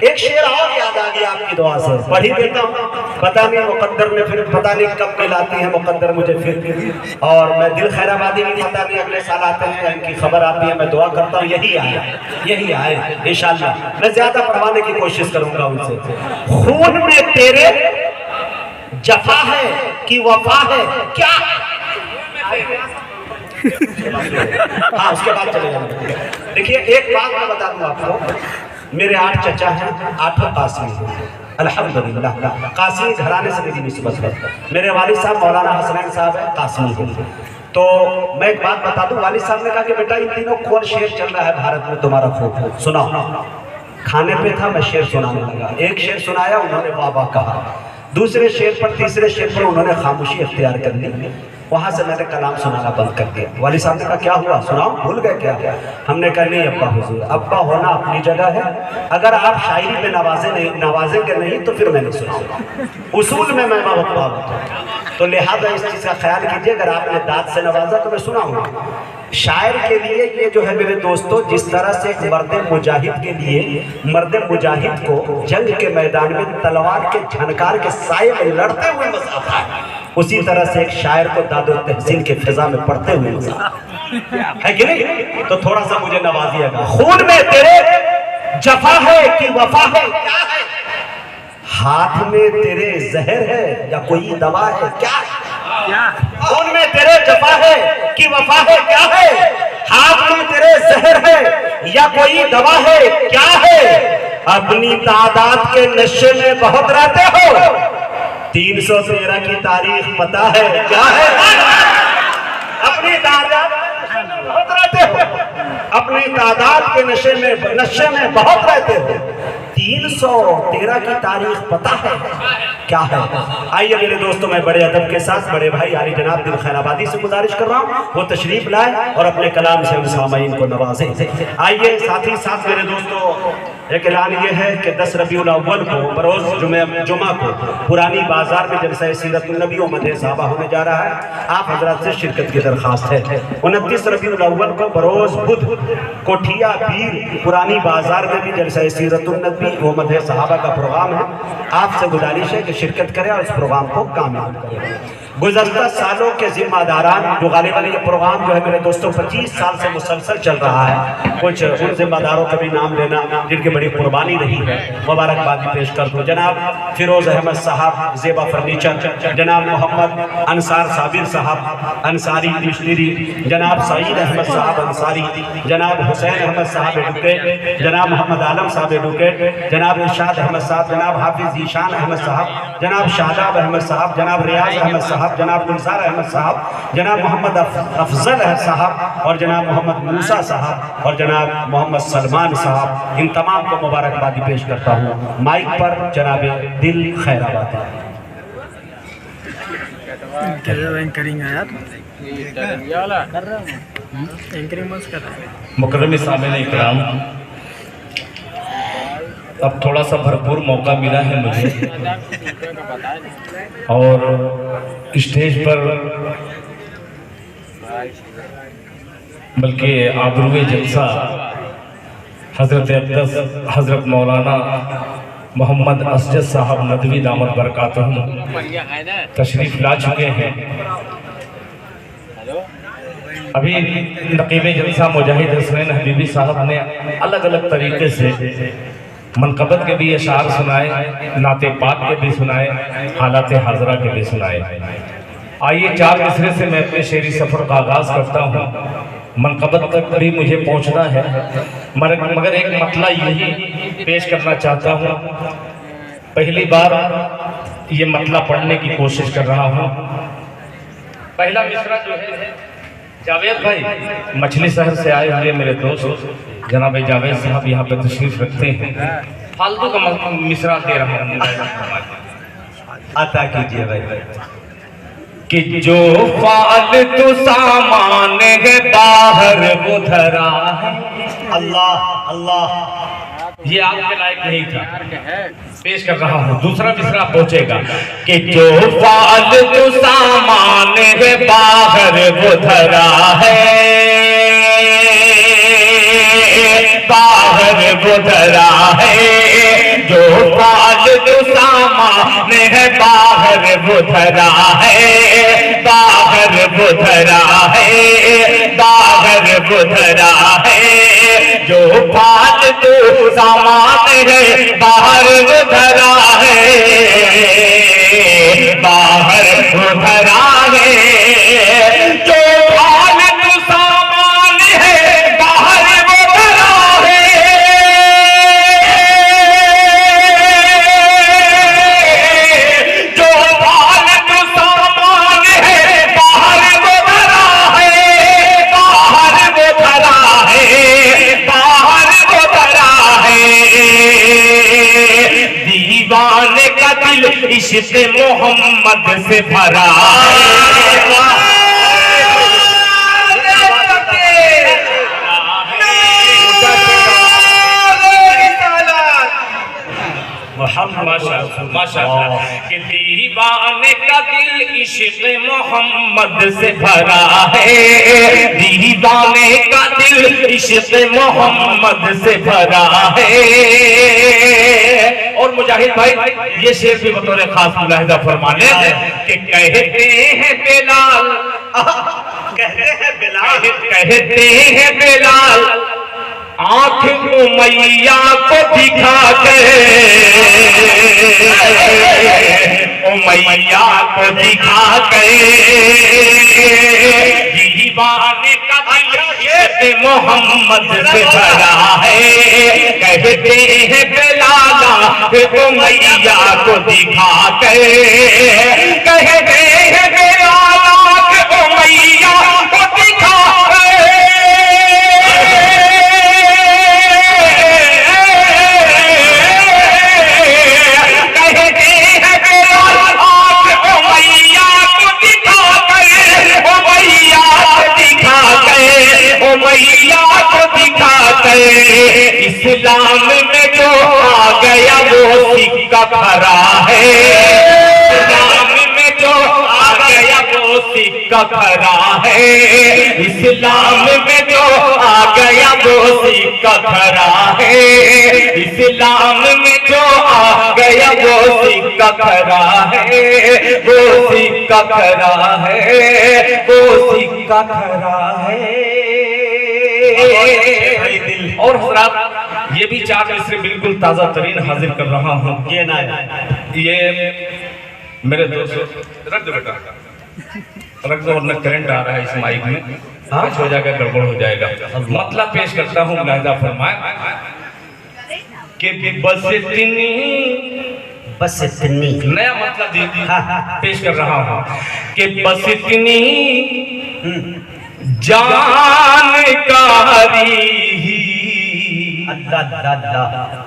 एक शेर और याद आ गया आपकी दुआ से, पढ़ ही देता हूँ। पता नहीं मुकद्दर में फिर पता नहीं कब मिलाती है मुकद्दर मुझे फिर, और मैं दिल खैराबादी भी पता नहीं अगले साल आते हैं, इनकी खबर आती है, मैं दुआ करता हूँ यही आए इंशाल्लाह। मैं ज्यादा पढ़वाने की कोशिश करूंगा उनसे। खून में तेरे जफा है कि वफा है क्या? हाँ, उसके बाद चले जाना। देखिए एक बात मैं बता दूं आपको, मेरे 8 चचा हैं, 8 कासिमी हैं, अल्हम्दुलिल्लाह। कासिमी घराने से मेरी निस्बत है। मेरे वालिद साहब मौलाना हसनैन साहब हैं, कासिमी हैं। तो मैं एक बात बता दूं, वालिद साहब ने कहा कि बेटा इन दिनों कौन शेर चल रहा है भारत में तुम्हारा खूब सुनाओ। खाने पे था, मैं शेर सुनाने लगा। एक शेर सुनाया, उन्होंने वाह वाह कहा। दूसरे शेर पर, तीसरे शेर पर उन्होंने खामोशी इख्तियार कर ली। वहां से मैंने कलाम सुनाना बंद कर दिया। वाली साहब ने कहा क्या हुआ, सुनाओ, भूल गए क्या? हमने कहा नहीं अब्बा हुजूर, अब्बा होना अपनी जगह है, अगर आप शायरी पे नवाजेंगे नहीं तो फिर मैं नहीं सुनाऊंगा। उसूल में मैं अब्बा, तो लिहाजा इस चीज का ख्याल कीजिए, अगर आपने दाद से नवाजा तो मैं सुनाऊंगा। शायर के लिए ये जो है मेरे दोस्तों, जिस तरह से एक मर्द मुजाहिद के लिए, मर्द मुजाहिद को जंग के मैदान में तलवार के झनकार के साये में लड़ते हुए मजा आता है, उसी तरह से एक शायर को दादो तहसीन के फिजा में पढ़ते हुए मजा है कि नहीं? तो थोड़ा सा मुझे नवाजिएगा। खून में तेरे जफा है कि वफा है क्या है? हाथ में तेरे जहर है या कोई दवा है क्या? खून में तेरे जफा है कि वफा है क्या है? हाथ में तेरे जहर है या कोई दवा है क्या है? अपनी तादाद के नशे में बहुत रहते हो, 313 की तारीख पता है क्या है? अपनी तादाद बहुत रहते हो, अपनी तादाद के नशे में बहुत रहते हो, 313 की तारीख पता है क्या है? आइए मेरे दोस्तों, मैं बड़े अदब के साथ बड़े भाई आली जनाब दिल खैराबादी से गुजारिश कर रहा हूँ, वो तशरीफ लाए और अपने कलाम से उन सामाईन को नवाजे। आइए साथ ही साथ मेरे दोस्तों, एक ऐलान ये है कि 10 रबीउल अव्वल को बरोज जुमा को पुरानी बाजार में जलसा सीरतुन नबी व मदह सहाबा होने जा रहा है। आप हजरात से शिरकत की दरखास्त है। 29 रबीउल अव्वल को बरोज बुध कोठिया पीर पुरानी बाजार में भी जलसा सीरतुन नबी व मदह सहाबा का प्रोग्राम है। आपसे गुजारिश है कि शिरकत करें और इस प्रोग्राम को कामयाब करें। गुज़श्ता सालों के जिम्मेदारान जो गालिबन ये प्रोग्राम जो है मेरे दोस्तों 25 साल से मुसलसल चल रहा है, कुछ उन जिम्मेदारों का भी नाम लेना जिनकी बड़ी कुर्बानी रही है, मुबारकबादी पेश कर दूँ। जनाब फिरोज अहमद साहब जेबा फर्नीचर, जनाब मोहम्मद अंसार साबिर साहब अंसारी मिस्त्री, जनाब सईद अहमद साहब अंसारी, जनाब हुसैन अहमद साहब एडुकेट, जनाब मोहम्मद आलम साहब एडुकेट, जनाब इरशाद अहमद साहब, जनाब हाफिज जीशान अहमद साहब, जनाब शादाब अहमद साहब, जनाब रियाज अहमद साहब, जनाब गुलजार अहमद साहब, जनाब मोहम्मद अफजल साहब और जनाब मोहम्मद मूसा साहब और जनाब मोहम्मद सलमान साहब, इन तमाम को मुबारकबादी पेश करता हूँ। माइक पर जनाब दिल खैराबादी। मुकर्रम सामईन इकराम, अब थोड़ा सा भरपूर मौका मिला है मुझे और स्टेज पर बल्कि आबरूए जलसा हज़रत अक़दस हज़रत मौलाना मोहम्मद असजद साहब नदवी दामत बरकातहू तशरीफ़ ला चुके हैं। अभी नक़ीब जलसा मुजाहिद हसनैन हबीबी साहब ने अलग अलग तरीके से मनकबत के भी अशार सुनाए, नाते पाक के भी सुनाए, हालात हाजरा के भी सुनाए। आइए 4 मिसरे से मैं अपने शेरी सफ़र का आगाज़ करता हूँ। मनकबत तक भी मुझे पहुँचना है, मगर एक मतला यही पेश करना चाहता हूँ। पहली बार ये मतला पढ़ने की कोशिश कर रहा हूँ। पहला मिसरा जो है जावेद भाई मछली शहर से आए हुए मेरे दोस्त जनाब जावेद साहब यहाँ पे तशरीफ रखते हैं। फालतू का मिसरा दे रहा हूँ, अता कीजिए भाई। कि जो फालतू सामान है बाहर वो धरा है। अल्लाह अल्लाह, ये आपके लायक नहीं था, पेश कर रहा हूँ। दूसरा मिसरा पहुंचेगा कि जो फालतू सामान है बाहर वो धरा है, बाहर वो धरा है, बुधरा है, बाहर बुधरा है, बाहर बुधरा है, जो फालतू सामान है बाहर बुधरा है, बाहर बुधरा है, जो फालतू सामान है बाहर बुधरा है, जो फालतू सामान है बाहर बुधरा है, बाहर बुधरा है, बाहर बुधरा है, दीवाने का दिल इश्क़ मोहम्मद से भरा है। माशाअल्लाह कि दीवाने का दिल इश्क़ मोहम्मद से भरा है, दीवाने का दिल इश्क़ मोहम्मद से भरा है। और मुजाहिद भाई ये शेर भी बतौर खास मुलाहिजा फरमाने कि कहते हैं बेलाल, कहते हैं बेलाल आँख उमैया को दिखा के, उमैया को दिखा के, दीवाने का दिल मोहम्मद से भरा है, कहते हैं बेलाल उमैया को दिखा के, कहते हैं बेलाल उमैया को दिखा के, मैया को दिखा कर इस्लाम में जो आ गया वो सिक्का खरा है, इस्लाम में जो आ गया वो सिक्का खरा है, इस्लाम में जो आ गया वो सिक्का खरा है, इस्लाम में जो आ गया वो सिक्का खरा है, वो सिक्का खरा है, वो सिक्का खरा है। और हज़रात ये भी चार मिसरे बिल्कुल ताज़ा तरीन हाजिर कर रहा हूँ। ये ना ये मेरे दोस्त रख दो बेटा, रख दो वरना करंट आ रहा है इस माइक में, कुछ हो जाएगा गड़बड़ हो जाएगा। मतलब पेश करता हूँ मुलाहिजा फरमाए कि बस इतनी नया मतलब पेश कर रहा हूँ कि बस इतनी जानकारी ही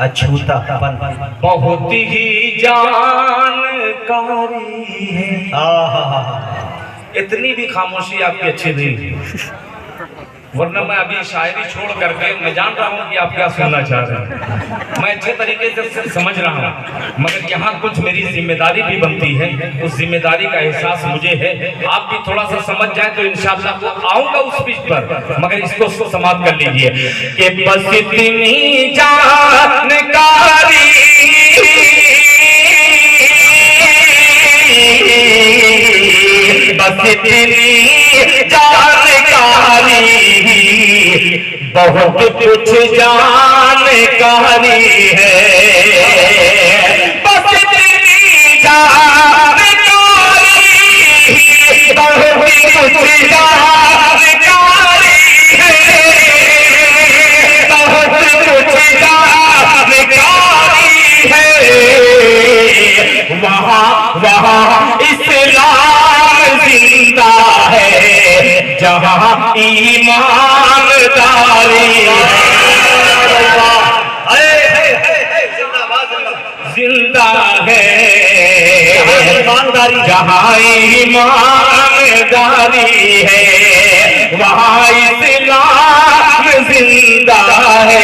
अछूतापन बहुत ही जानकारी है। इतनी भी खामोशी आपकी अच्छी नहीं, वरना मैं अभी शायरी छोड़ करके मैं जान रहा हूँ कि आप क्या सुनना चाह रहे हैं, मैं अच्छे तरीके से समझ रहा हूँ, मगर यहाँ कुछ मेरी जिम्मेदारी भी बनती है, उस जिम्मेदारी का एहसास मुझे है। आप भी थोड़ा सा समझ जाए तो इंशाअल्लाह वो आऊंगा उस पीठ पर, मगर इसको समाप्त कर लीजिए कि बस इतनी जानकारी बस इतनी जानकारी बहुत कुछ जानकारी है, बस इतनी जानकारी बहुत कुछ जानकारी है, बहुत कुछ जानकारी है। वहाँ इस्लाम जिंदा है जहाँ ईमानदारी जिंदा है, ईमानदारी जहाँ ईमानदारी है वहाँ इस्लाम जिंदा है,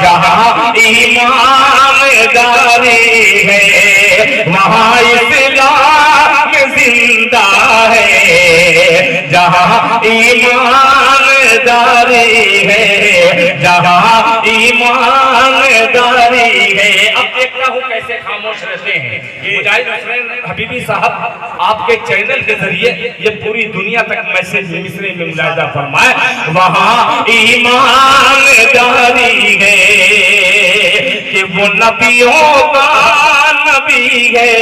जहाँ ईमानदारी है वहाँ इस्लाम जिंदा है, जहाँ ईमानदारी है, जहाँ ईमानदारी है। अब देखता हूँ कैसे खामोश रहते हैं। मुजाहिद हसनैन हबीबी साहब आपके चैनल के जरिए ये पूरी दुनिया तक मैसेज मिसरे में मुलाहिजा फरमाए, वहाँ ईमानदारी है कि वो नबियों का नबी है,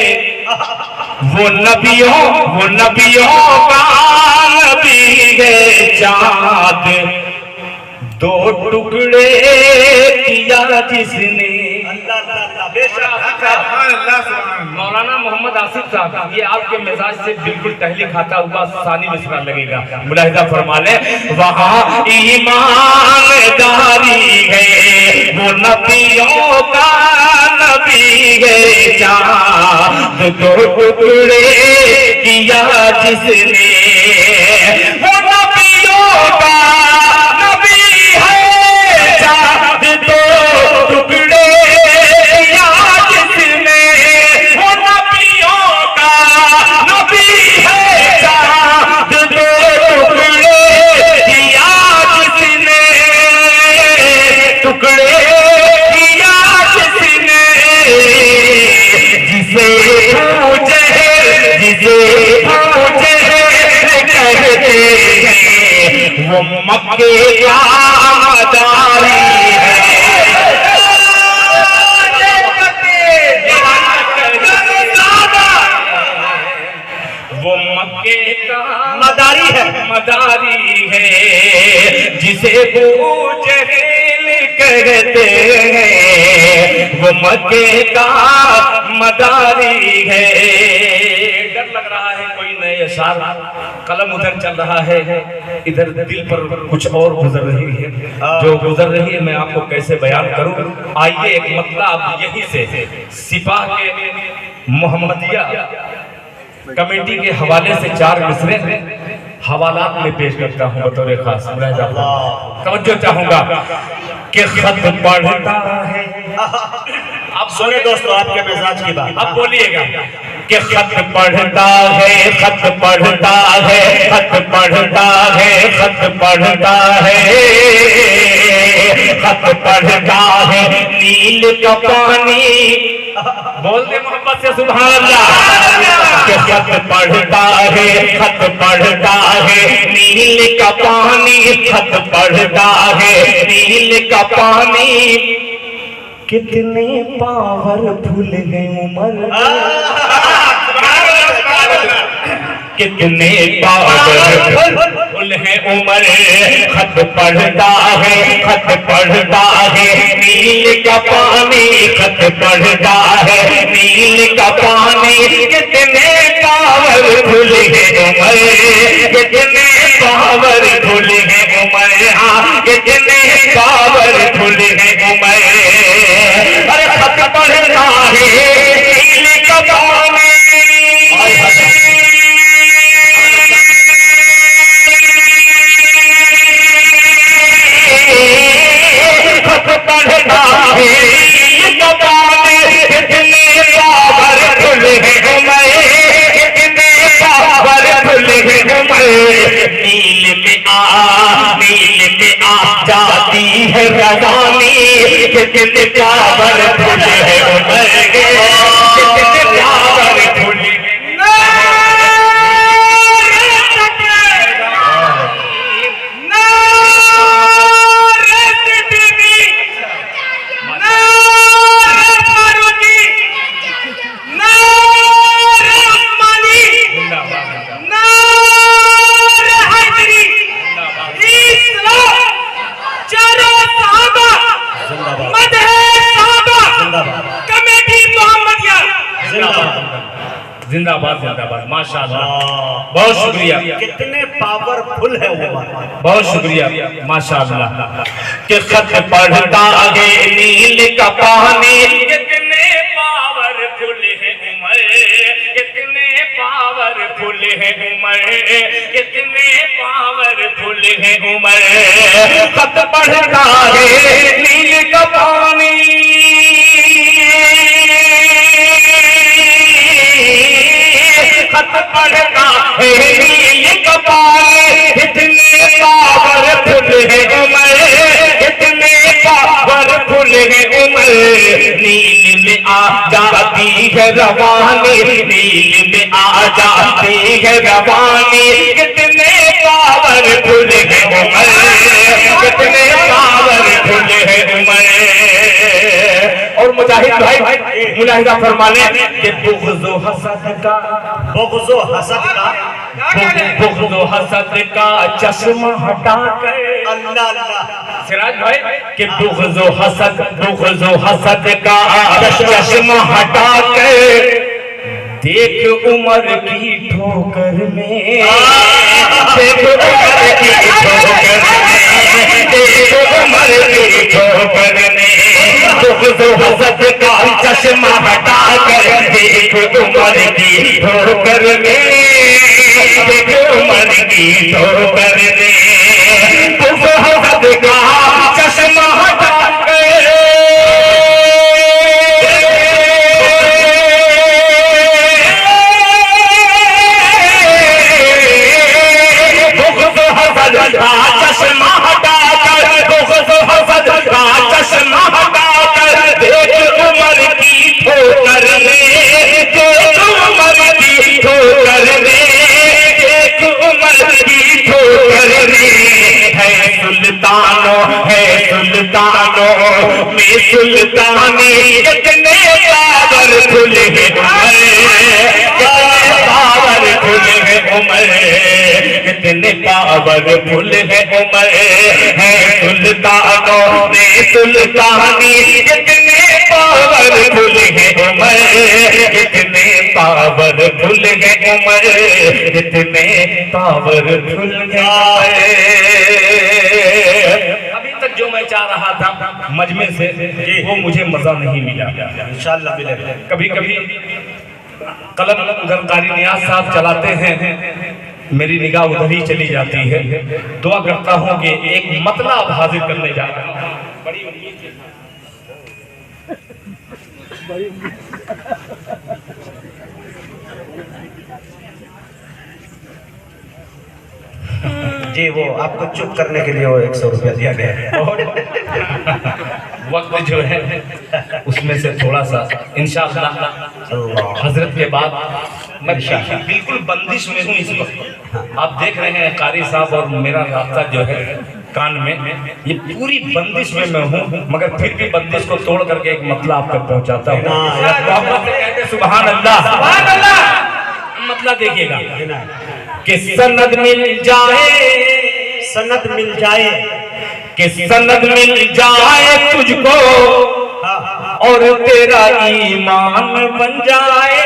वो नबियों का नबी है। चाँद दो टुकड़े किया जिसने, मौलाना मोहम्मद आसिफ साहब, ये आपके मिजाज से बिल्कुल टहली खाता हुआ सानी मिसरा लगेगा, मुलाहिजा फरमा ले। वहाँ ईमानदारी है, वो नबियों का नबी है। चाँद दो टुकड़े किया जिसने, वो नबियों का नबी है। चाँद दो टुकड़े वो मक्के का मदारी है, वो मक्के का मदारी है, जिसे वो जहल कहते हैं, वो मक्के का मदारी है। डर लग रहा है कोई नए अशार, कलम उधर चल रहा है, इधर दिल पर कुछ और गुजर रही है, जो गुजर रही है मैं आपको कैसे बयान करूं। आइए एक मतलब यही से सिपाह के मोहम्मदिया कमेटी के हवाले से 4 मिसरे हवालात में पेश करता हूं बतौर खास। तवज्जो चाहूंगा कि खत पढ़ता है, आप सुने दोस्तों आपके मिजाज की बात, अब बोलिएगा कि खत पढ़ता है, खत पढ़ता है, खत पढ़ता है, खत पढ़ता है, खत पढ़ता है, नील का पानी, बोल दे मोहब्बत से सुभान अल्लाह। कि खत पढ़ता है, खत पढ़ता है, नील का पानी, खत पढ़ता है, नील का पानी। कितने पावरफुल है उमर, कितने पावरफुल है उमर। खत पढ़ता है, खत पढ़ता है, नील का पानी, खत पढ़ता है, नील का पानी। कितने पावरफुल है उमर, कितने पावरफुल है उमर, हाँ कितने पावरफुल है उमर। अरे खत पढ़ता है, नील का पानी, खत पढ़ता है, कितने पावरफुल है उमर, कितने पावरफुल है उमर। नील में आ जाती है रवानी, कितने पावरफुल है उमर, कितने पावरफुल है। जिंदाबाद जिंदाबाद, माशाअल्लाह, बहुत शुक्रिया। कितने पावरफुल है उमर, बहुत शुक्रिया, माशाअल्लाह। कि खत पढ़ता है, नील का पानी, कितने पावरफुल है उमर, कितने पावरफुल है उमर, कितने पावरफुल है उमर। खत पढ़ता है, नील का पानी, खत पढ़ता है, नील का पानी। कितने पावरफुल है उमर, कितने पावरफुल है उमर। नील में आ जाती है रवानी, नील में आ जाती है रवानी। कितने पावरफुल है उमर, कितने पावरफुल है उमर। और मुजाहिद भाई मुलाहिदा फरमाने कि बुग़्ज़ व हसद का, बुग़्ज़ व हसद का, बुग़्ज़ व हसद का चश्मा हटा कर, अल्लाह अल्लाह सिराज भाई कि बुग़्ज़ व हसद का चश्मा हटा कर देख उमर की ठोकर में, देख उमर की ठोकर में, देख उमर की ठोकर में। बुग़्ज़ व हसद का चश्मा हटा कर देख उमर की ठोकर में, देख उमर की ठोकर में। बुग़्ज़ व हसद का चश्मा हटा चश्मा हटाकर, बुग़्ज़ व हसद का चश्मा हटाकर देख उमर की ठोकर में, देख उमर की ठोकर में, देख उमर की ठोकर में। है सुल्तानों में सुल्तानी, कितने पावरफुल है उमर, कितने पावरफुल है उमर, कितने पावरफुल है उमर। है सुल्तानों में सुल्तानी, कितने पावरफुल है उमर, कितने पावरफुल है उमर, कितने पावरफुल है। अभी तक जो मैं चाह रहा था मजमे से वो मुझे मजा नहीं मिला। इंशाअल्लाह मिलेगा। कभी कभी कलम अगर कारी नियाज साहब चलाते हैं मेरी निगाह उधर ही चली जाती है। दुआ करता हूं कि एक मतलब हाजिर करने जा रहा हूं। जी वो आपको चुप करने के लिए वो 100 रुपया दिया गया है। वक्त जो है उसमें से थोड़ा सा इंशाअल्लाह हजरत के बाद मैं बिल्कुल बंदिश में हूँ इस वक्त। आप देख रहे हैं कारी साहब और मेरा रास्ता जो है कान में, ये पूरी बंदिश में मैं हूँ, मगर फिर भी बंदिश को तोड़ करके एक मतलब आप तक पहुँचाता हूँ। सुभान अल्लाह, सुभान अल्लाह। मतलब देखिएगा कि सनद मिल जाए, सनद मिल जाए, कि सनद मिल जाए तुझको और तेरा ईमान बन जाए।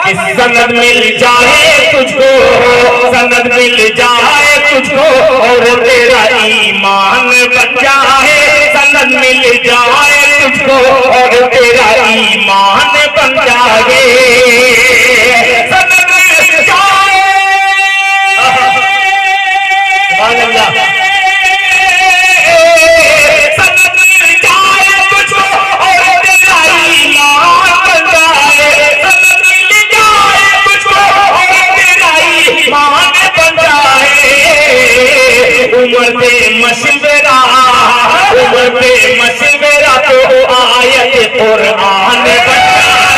कि सनद मिल जाए तुझको, सनद मिल जाए तुझको और तेरा ईमान बन जाए। सनद मिल जाए तुझको और तेरा ईमान बन जाए। सनद मिल जाए, सुभान अल्लाह। सनद मिल जाए तुझको और तेरा ईमान बन जाए। सनद मिल जाए तुझको और तेरा ईमान बन जाए। उमर पे मशवरा, उमर पे मशवरा तो आयत कुरान बन जाए।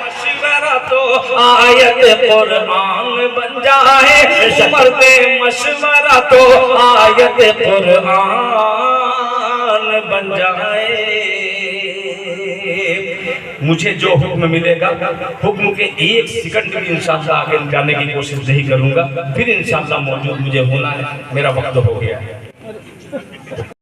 मशवरा तो आयत कुरान बन जाए। उमर पे मशवरा तो आयत कुरान बन जाए। मुझे जो हुक्म मिलेगा, हुक्म के 1 सेकंड भी इंशाअल्लाह आगे जाने की कोशिश नहीं करूंगा। फिर इंशाअल्लाह मौजूद मुझे होना है, मेरा वक्त हो गया है।